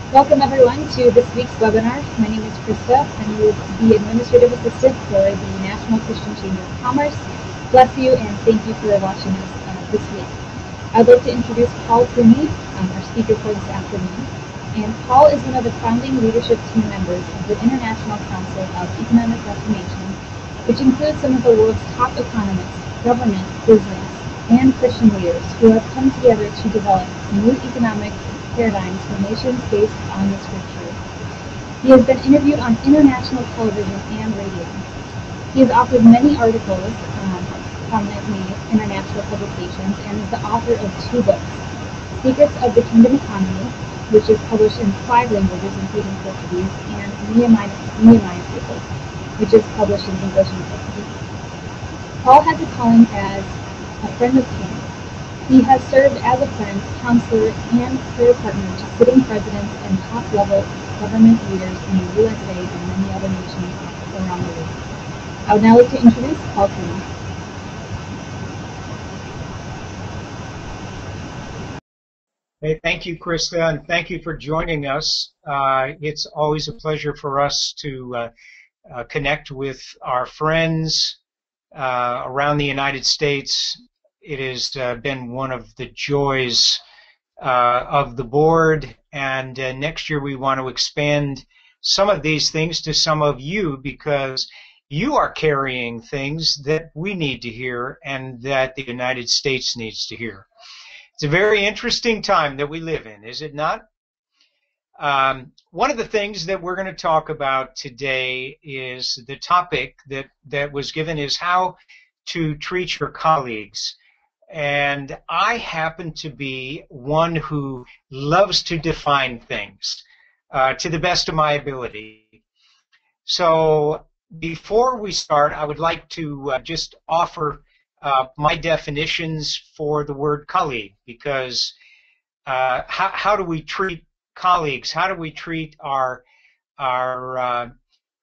Welcome everyone to this week's webinar. My name is Krista. I'm the Administrative Assistant for the National Christian Chamber of Commerce. Bless you and thank you for watching us this week. I'd like to introduce Paul Cooney, our speaker for this afternoon. And Paul is one of the founding leadership team members of the International Council of Economic Reformation, which includes some of the world's top economists, government, business, and Christian leaders who have come together to develop new economic paradigms for nations based on the scripture. He has been interviewed on international television and radio. He has authored many articles, prominently international publications, and is the author of 2 books, Secrets of the Kingdom Economy, which is published in 5 languages, including Portuguese, and Nehemiah People, which is published in English and Portuguese. Paul has a calling as a friend of kings. He has served as a friend, counselor, and prayer partner to sitting presidents and top-level government leaders in the USA and many other nations around the world. I would now like to introduce Paul Cooney. Hey, thank you, Krista, and thank you for joining us. It's always a pleasure for us to connect with our friends around the United States. It has been one of the joys of the board, and next year we want to expand some of these things to some of you, because you are carrying things that we need to hear and that the United States needs to hear. It's a very interesting time that we live in, is it not? One of the things that we're going to talk about today is the topic that was given is how to treat your colleagues. And I happen to be one who loves to define things to the best of my ability. So before we start, I would like to just offer my definitions for the word colleague, because how do we treat colleagues? How do we treat our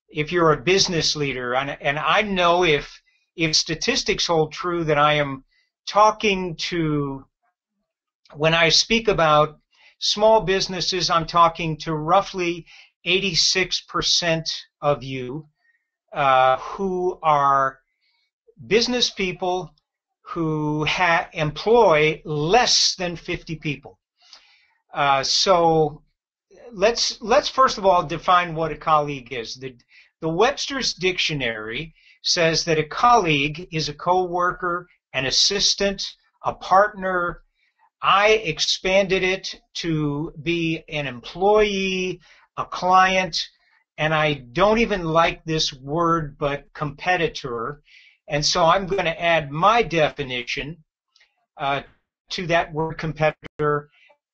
if you're a business leader, and I know if statistics hold true that I am talking to, when I speak about small businesses, I'm talking to roughly 86% of you who are business people who employ less than 50 people. So let's first of all define what a colleague is. The Webster's Dictionary says that a colleague is a co-worker, an assistant, a partner. I expanded it to be an employee, a client, and I don't even like this word, but competitor. And so I'm going to add my definition to that word competitor,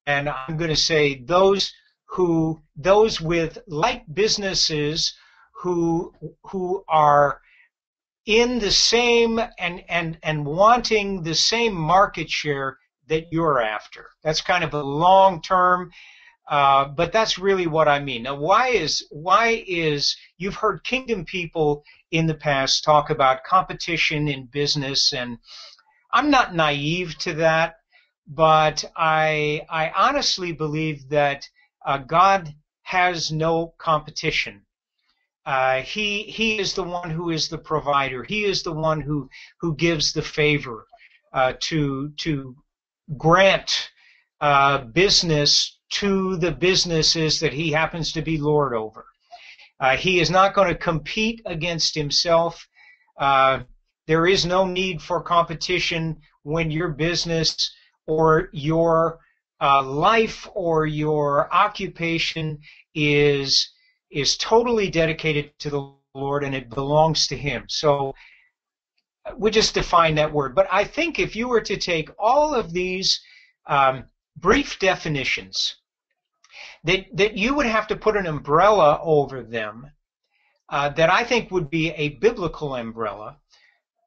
and I'm going to say those with like businesses who are in the same and wanting the same market share that you're after. That's kind of a long term, but that's really what I mean. Now, why is you've heard kingdom people in the past talk about competition in business, and I'm not naive to that, but I honestly believe that God has no competition. He is the one who is the provider. He is the one who gives the favor to grant business to the businesses that he happens to be Lord over. He is not going to compete against himself. There is no need for competition when your business or your life or your occupation is totally dedicated to the Lord and it belongs to him. So we just define that word. But I think if you were to take all of these brief definitions, that you would have to put an umbrella over them that I think would be a biblical umbrella,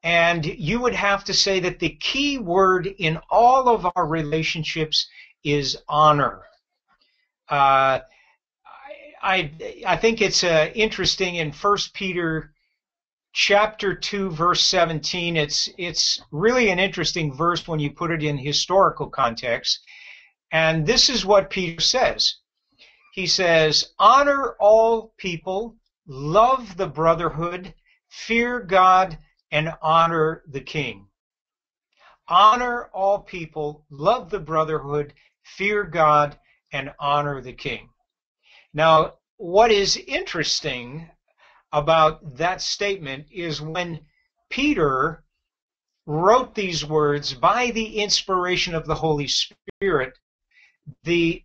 and you would have to say that the key word in all of our relationships is honor. I think it's interesting in 1 Peter chapter 2, verse 17. It's really an interesting verse when you put it in historical context. And this is what Peter says. He says, honor all people, love the brotherhood, fear God, and honor the king. Honor all people, love the brotherhood, fear God, and honor the king. Now, what is interesting about that statement is when Peter wrote these words by the inspiration of the Holy Spirit, the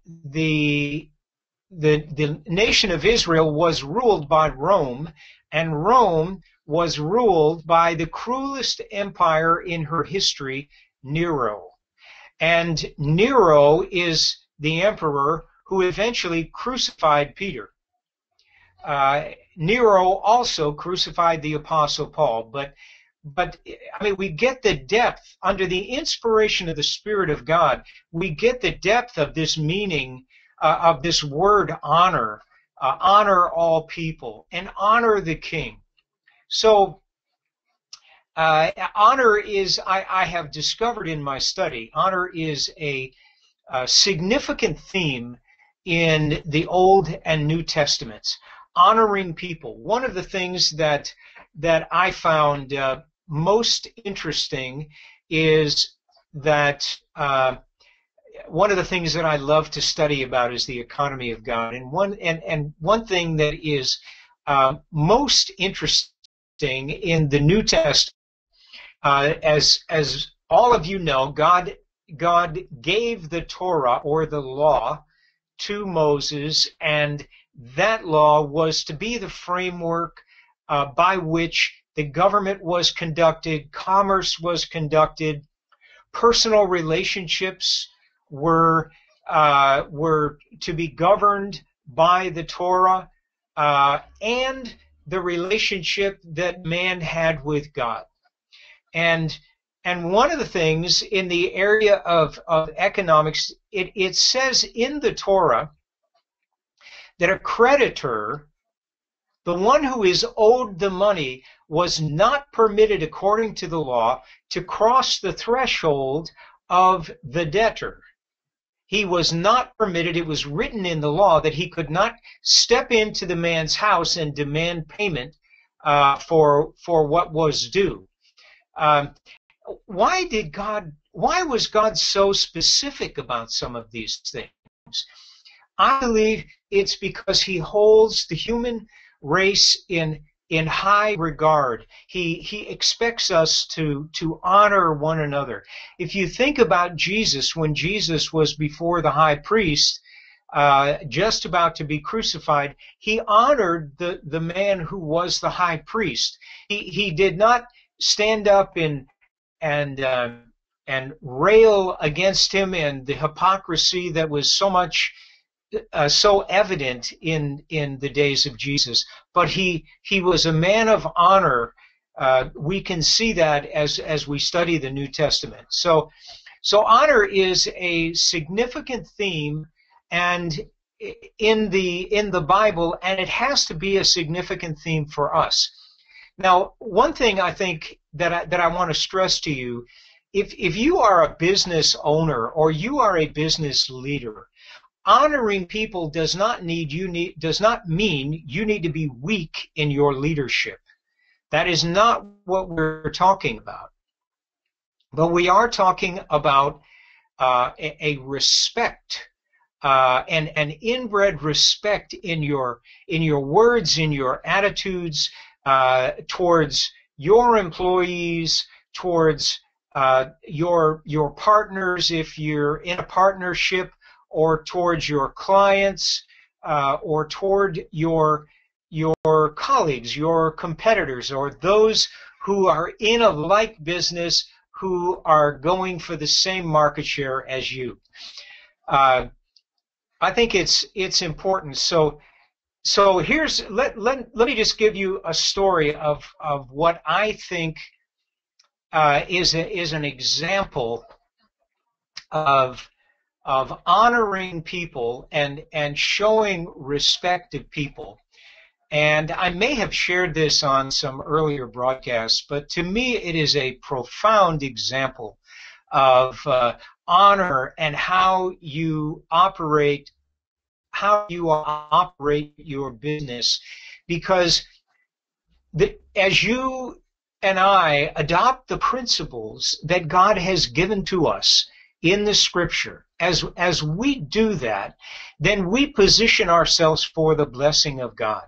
nation of Israel was ruled by Rome, and Rome was ruled by the cruelest empire in her history, Nero. And Nero is the emperor who eventually crucified Peter. Nero also crucified the Apostle Paul, but I mean, we get the depth under the inspiration of the Spirit of God. We get the depth of this meaning of this word honor, honor all people, and honor the king. So honor is, I have discovered in my study, honor is a significant theme in the Old and New Testaments. Honoring people. One of the things that I found most interesting is that one of the things that I love to study about is the economy of God. And one thing that is most interesting in the New Testament, as all of you know, God gave the Torah, or the law, to Moses, and that law was to be the framework by which the government was conducted, commerce was conducted, personal relationships were to be governed by the Torah, and the relationship that man had with God. And one of the things in the area of economics, it says in the Torah that a creditor, the one who is owed the money, was not permitted, according to the law, to cross the threshold of the debtor. He was not permitted. It was written in the law that he could not step into the man's house and demand payment for what was due. Why was God so specific about some of these things? I believe it's because he holds the human race in high regard. He expects us to honor one another. If you think about Jesus, when Jesus was before the high priest, just about to be crucified, he honored the man who was the high priest. He did not stand up and rail against him and the hypocrisy that was so evident in the days of Jesus. But he was a man of honor. We can see that as we study the New Testament. So honor is a significant theme and in the Bible, and it has to be a significant theme for us. Now, one thing I think that I want to stress to you, if you are a business owner or you are a business leader, honoring people does not mean you need to be weak in your leadership. That is not what we're talking about. But we are talking about a respect, an inbred respect in your words, in your attitudes, towards your employees, towards your partners if you're in a partnership, or towards your clients, or toward your colleagues, your competitors, or those who are in a like business who are going for the same market share as you. I think it's important. So here's let me just give you a story of what I think is an example of honoring people and showing respect to people. And I may have shared this on some earlier broadcasts, but to me it is a profound example of honor and how you operate how you operate your business, because as you and I adopt the principles that God has given to us in the Scripture, as we do that, then we position ourselves for the blessing of God.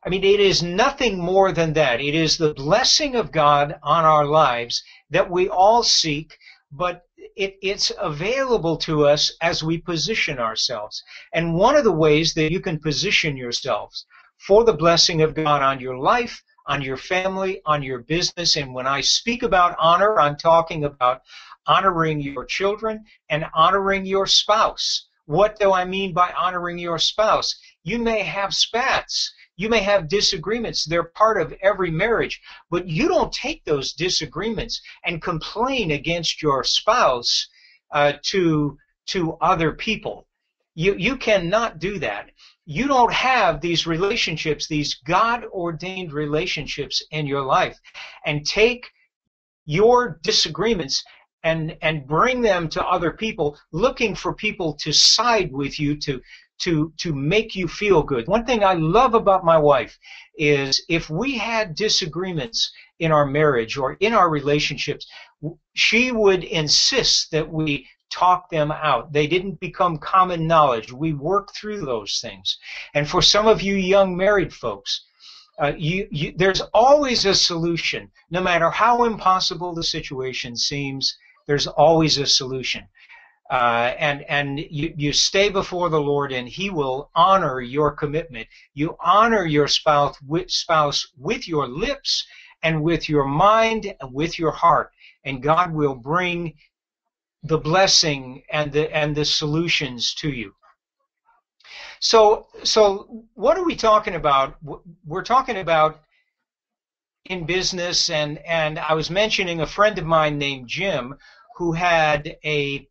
I mean, it is nothing more than that. It is the blessing of God on our lives that we all seek, but it's available to us as we position ourselves. And one of the ways that you can position yourselves for the blessing of God on your life, on your family, on your business, and when I speak about honor, I'm talking about honoring your children and honoring your spouse. What do I mean by honoring your spouse? You may have spats. You may have disagreements. They're part of every marriage. But you don't take those disagreements and complain against your spouse to other people. You cannot do that. You don't have these relationships, these God-ordained relationships in your life, and take your disagreements and bring them to other people, looking for people to side with you, to make you feel good. One thing I love about my wife is if we had disagreements in our marriage or in our relationships, she would insist that we talk them out. They didn't become common knowledge. We work through those things. And for some of you young married folks, there's always a solution. No matter how impossible the situation seems, there's always a solution. And you stay before the Lord, and He will honor your commitment. You honor your spouse with your lips and with your mind and with your heart, and God will bring the blessing and the solutions to you. So what are we talking about? We're talking about in business, and I was mentioning a friend of mine named Jim who had a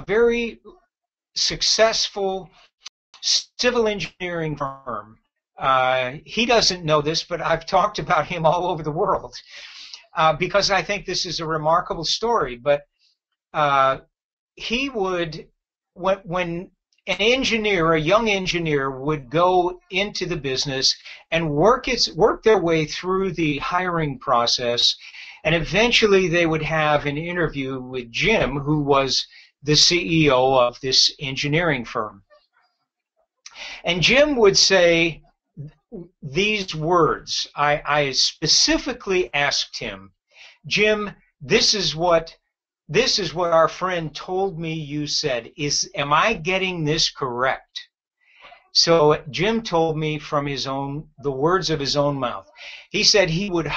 very successful civil engineering firm. He doesn't know this, but I've talked about him all over the world because I think this is a remarkable story. But he would, when an engineer, a young engineer, would go into the business and work their way through the hiring process, and eventually they would have an interview with Jim, who was the CEO of this engineering firm. And Jim would say these words. I specifically asked him, Jim, this is what our friend told me you said. Am I getting this correct? So Jim told me from the words of his own mouth. He said he would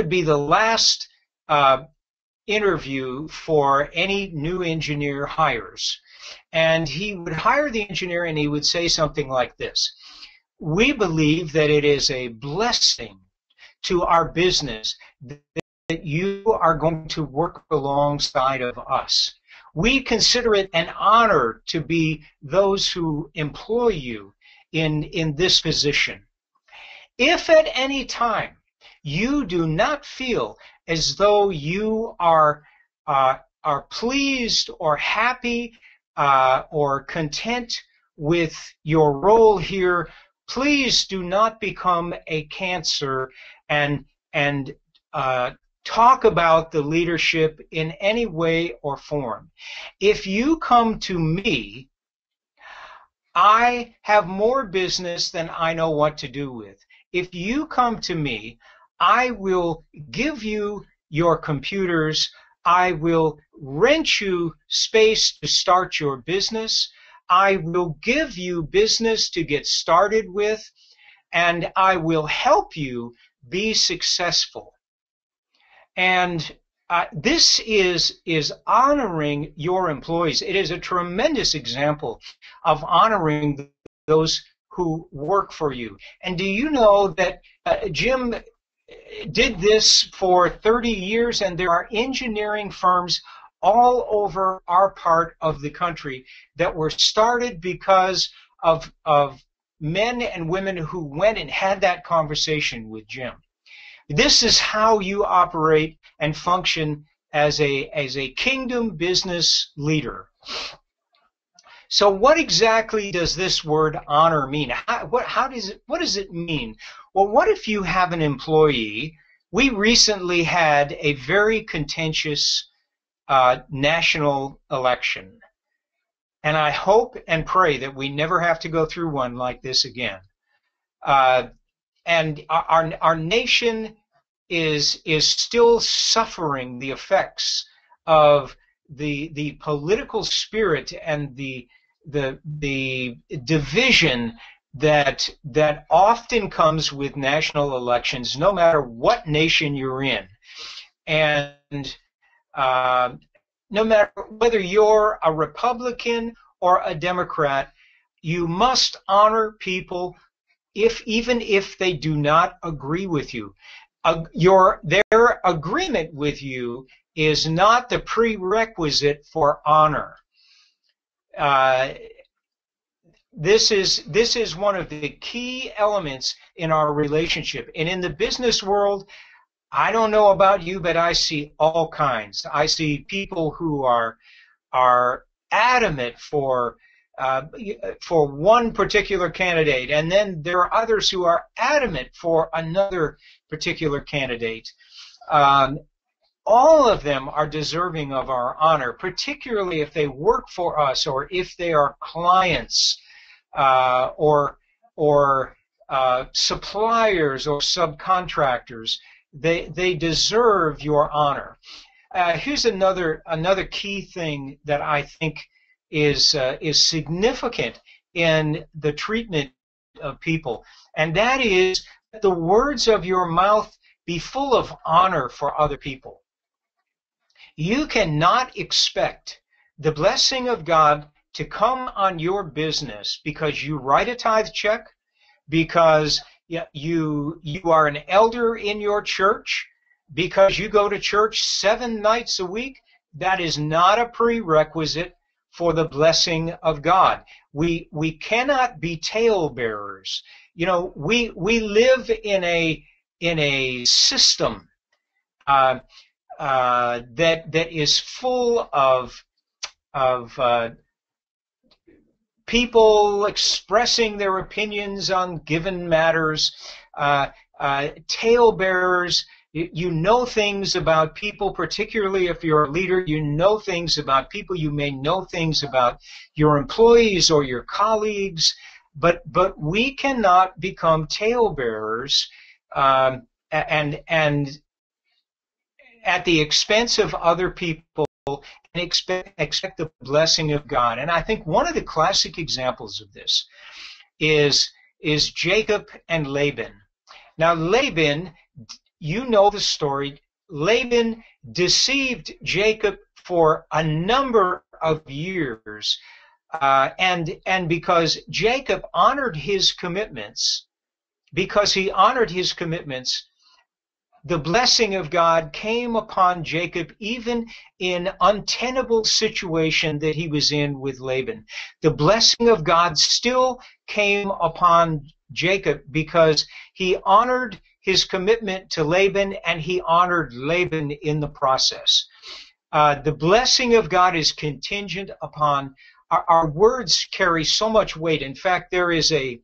be the last interview for any new engineer hires. And he would hire the engineer, and he would say something like this: we believe that it is a blessing to our business that you are going to work alongside of us. We consider it an honor to be those who employ you in this position. If at any time you do not feel as though you are pleased or happy or content with your role here, please do not become a cancer and talk about the leadership in any way or form. If you come to me, I have more business than I know what to do with. If you come to me, I will give you your computers. I will rent you space to start your business. I will give you business to get started with, and I will help you be successful. And this is honoring your employees. It is a tremendous example of honoring those who work for you. And do you know that Jim did this for 30 years, and there are engineering firms all over our part of the country that were started because of men and women who went and had that conversation with Jim. This is how you operate and function as a kingdom business leader. So what exactly does this word honor mean? What does it mean? Well, what if you have an employee? We recently had a very contentious national election, and I hope and pray that we never have to go through one like this again. And our nation is still suffering the effects of the political spirit and the division that often comes with national elections, no matter what nation you're in, and no matter whether you're a Republican or a Democrat, you must honor people even if they do not agree with you. Their agreement with you is not the prerequisite for honor. This is one of the key elements in our relationship. And in the business world, I don't know about you, but I see all kinds. I see people who are adamant for one particular candidate, and then there are others who are adamant for another particular candidate. All of them are deserving of our honor, particularly if they work for us or if they are clients or suppliers or subcontractors. They deserve your honor. Here's another key thing that I think is significant in the treatment of people, and that is that the words of your mouth be full of honor for other people. You cannot expect the blessing of God to come on your business because you write a tithe check, because you are an elder in your church, because you go to church 7 nights a week. That is not a prerequisite for the blessing of God. We cannot be talebearers. You know, we live in a system that is full of people expressing their opinions on given matters, talebearers. You know things about people, particularly if you're a leader. You know things about people. You may know things about your employees or your colleagues, but we cannot become talebearers and at the expense of other people and expect the blessing of God. And I think one of the classic examples of this is Jacob and Laban. Now Laban, you know the story. Laban deceived Jacob for a number of years, and because Jacob honored his commitments, the blessing of God came upon Jacob even in untenable situation that he was in with Laban. The blessing of God still came upon Jacob because he honored his commitment to Laban, and he honored Laban in the process. The blessing of God is contingent upon our words carry so much weight. In fact, there is a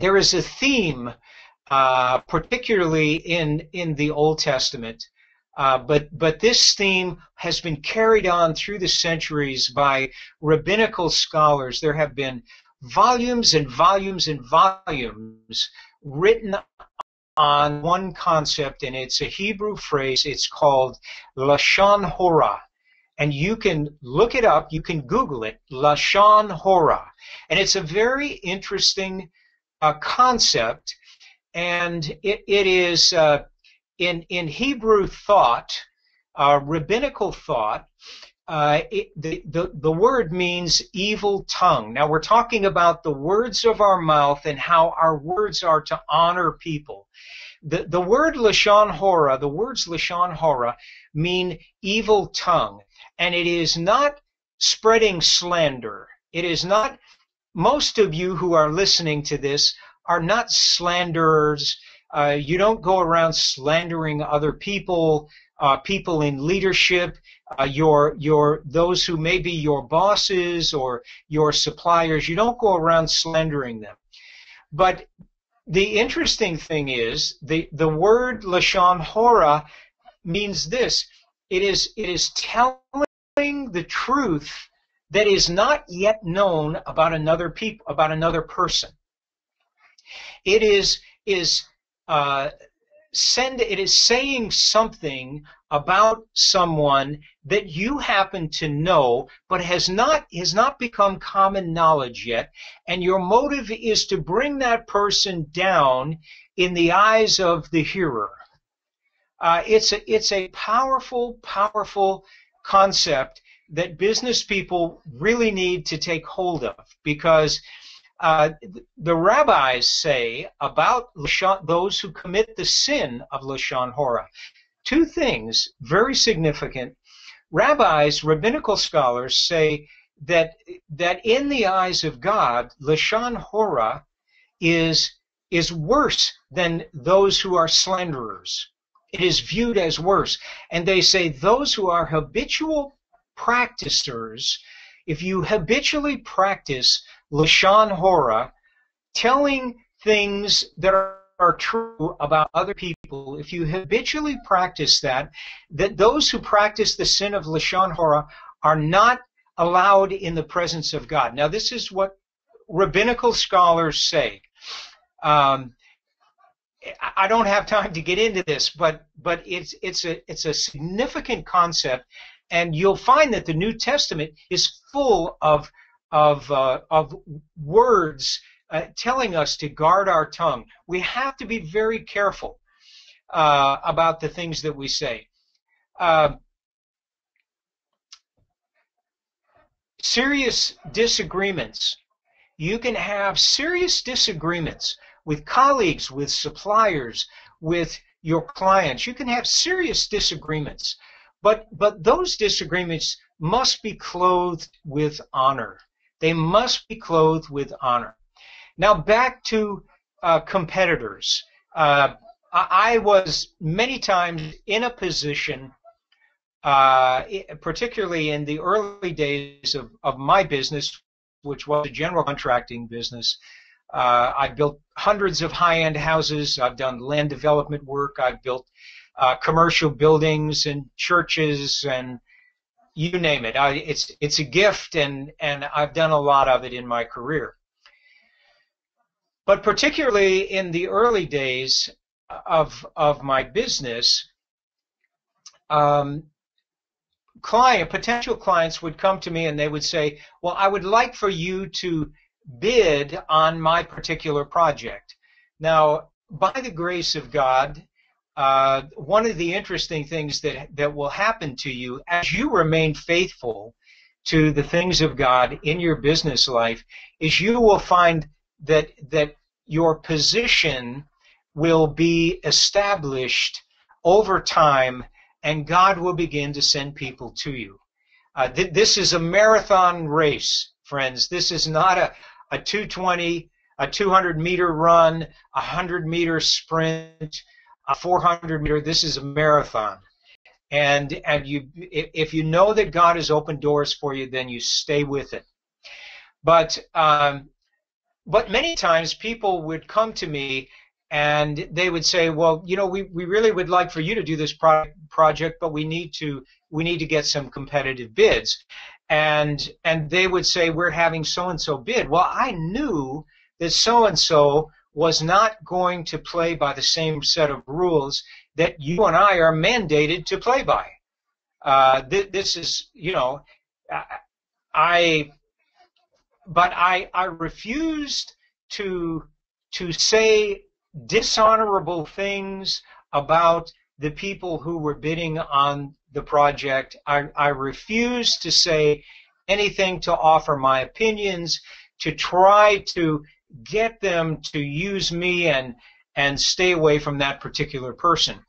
theme, particularly in the Old Testament, but this theme has been carried on through the centuries by rabbinical scholars. There have been volumes and volumes and volumes written on one concept, and it's a Hebrew phrase. It's called Lashon Hora. And you can look it up, you can Google it, Lashon Hora. And it's a very interesting concept, and it is in Hebrew thought, rabbinical thought, the word means evil tongue. Now we're talking about the words of our mouth and how our words are to honor people. The word Lashon Hora, the words Lashon Hora mean evil tongue, and it is not spreading slander. It is not. Most of you who are listening to this are not slanderers. You don't go around slandering other people, people in leadership. those who may be your bosses or your suppliers. You don't go around slandering them. But the interesting thing is the word lashon hora means this. It is telling the truth that is not yet known about another person. It is saying something about someone that you happen to know, but has not become common knowledge yet, and your motive is to bring that person down in the eyes of the hearer. It's a powerful concept that business people really need to take hold of, because the rabbis say about those who commit the sin of lashon hora, two things very significant. Rabbinical scholars say that in the eyes of God, lashon hora is worse than those who are slanderers. It is viewed as worse. And they say those who are habitual practicers, if you habitually practice lashon hora, telling things that are true about other people, if you habitually practice that those who practice the sin of lashon hora are not allowed in the presence of God. Now, this is what rabbinical scholars say. I don't have time to get into this, but it's a significant concept, and you'll find that the New Testament is full of words telling us to guard our tongue. We have to be very careful about the things that we say. Serious disagreements. You can have serious disagreements with colleagues, with suppliers, with your clients. You can have serious disagreements, but those disagreements must be clothed with honor. They must be clothed with honor. Now, back to competitors. I was many times in a position, particularly in the early days of my business, which was a general contracting business. I built hundreds of high-end houses. I've done land development work. I've built commercial buildings and churches, and you name it. It's a gift, and I've done a lot of it in my career. But particularly in the early days of my business, potential clients would come to me and they would say, well, I would like for you to bid on my particular project. Now, by the grace of God, one of the interesting things that will happen to you as you remain faithful to the things of God in your business life is you will find that your position will be established over time, and God will begin to send people to you. This is a marathon race, friends. This is not a 220, a 200-meter run, a 100-meter sprint, a 400-meter. This is a marathon. And if you know that God has opened doors for you, then you stay with it. But many times people would come to me and they would say, well, you know, we really would like for you to do this project, but we need to get some competitive bids. And they would say, we're having so-and-so bid. Well, I knew that so-and-so was not going to play by the same set of rules that you and I are mandated to play by. This is, you know, I refused to say dishonorable things about the people who were bidding on the project. I refused to say anything to offer my opinions, to try to get them to use me and stay away from that particular person.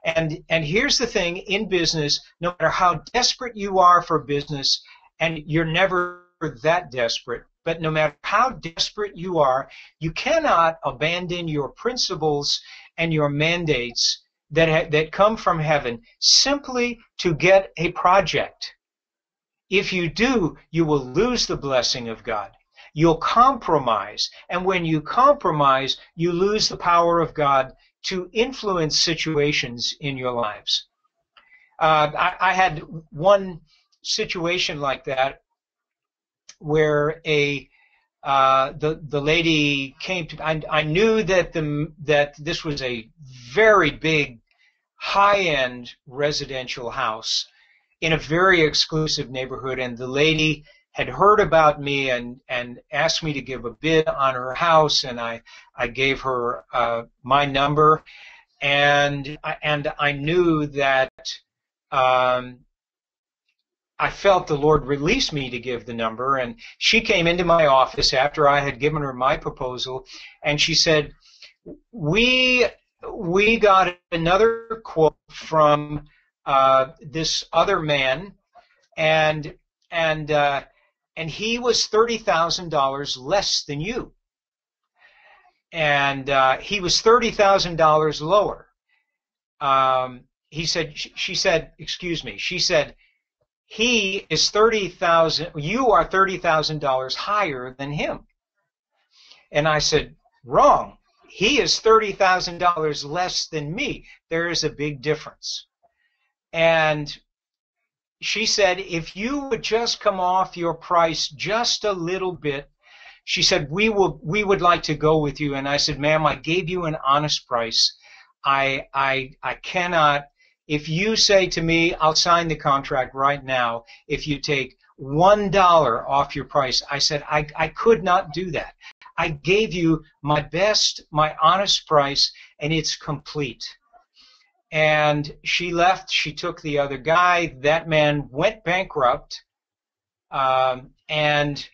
And here's the thing in business, no matter how desperate you are for business, and you're never that desperate, but no matter how desperate you are, you cannot abandon your principles and your mandates that come from heaven simply to get a project. If you do, you will lose the blessing of God. You'll compromise, and when you compromise, you lose the power of God to influence situations in your lives. I had one situation like that where the lady came to. I knew that this was a very big, high-end residential house in a very exclusive neighborhood, and the lady had heard about me and asked me to give a bid on her house, and I gave her my number, and I knew that I felt the Lord release me to give the number. And she came into my office after I had given her my proposal, and she said, we got another quote from this other man, and he was $30,000 less than you, and he was $30,000 lower. She said, he is $30,000. You are $30,000 higher than him. And I said, wrong. He is $30,000 less than me. There is a big difference. And she said, if you would just come off your price just a little bit, she said, we would like to go with you. And I said, ma'am, I gave you an honest price. I cannot, if you say to me, I'll sign the contract right now, if you take $1 off your price, I said, I could not do that. I gave you my best, my honest price, and it's complete. And she left. She took the other guy. That man went bankrupt. And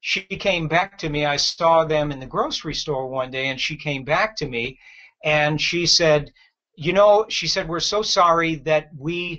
she came back to me. I saw them in the grocery store one day, and she came back to me, and she said, you know, she said, we're so sorry that we're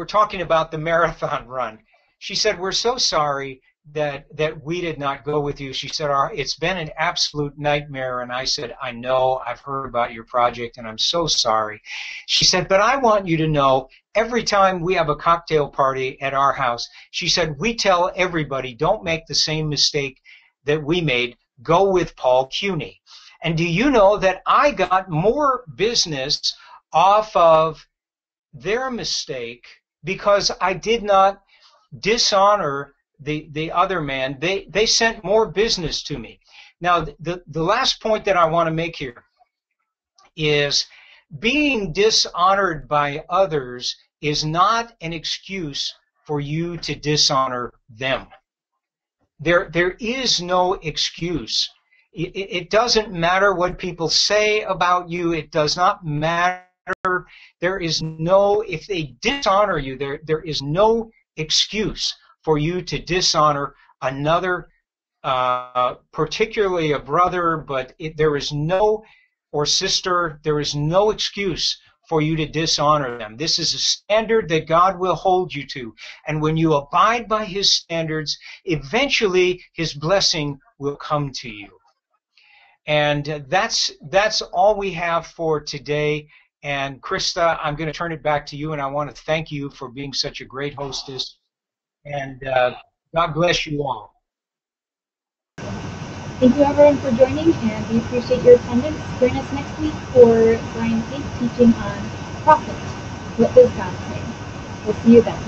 talking about the marathon run. She said, we're so sorry that we did not go with you. She said, it's been an absolute nightmare. And I said, I know, I've heard about your project, and I'm so sorry. She said, but I want you to know, every time we have a cocktail party at our house, she said, we tell everybody, don't make the same mistake that we made. Go with Paul Cuny. And do you know that I got more business off of their mistake because I did not dishonor the other man? They sent more business to me. Now, the last point that I want to make here is being dishonored by others is not an excuse for you to dishonor them. There is no excuse. It doesn't matter what people say about you. It does not matter. There is no, if they dishonor you, there is no excuse for you to dishonor another, particularly a brother, but there is no, or sister, there is no excuse for you to dishonor them. This is a standard that God will hold you to. And when you abide by His standards, eventually His blessing will come to you. And that's all we have for today. And Krista, I'm going to turn it back to you, and I want to thank you for being such a great hostess. And God bless you all. Thank you everyone for joining, and we appreciate your attendance. Join us next week for Brian Pink teaching on profit. What does God say? We'll see you then.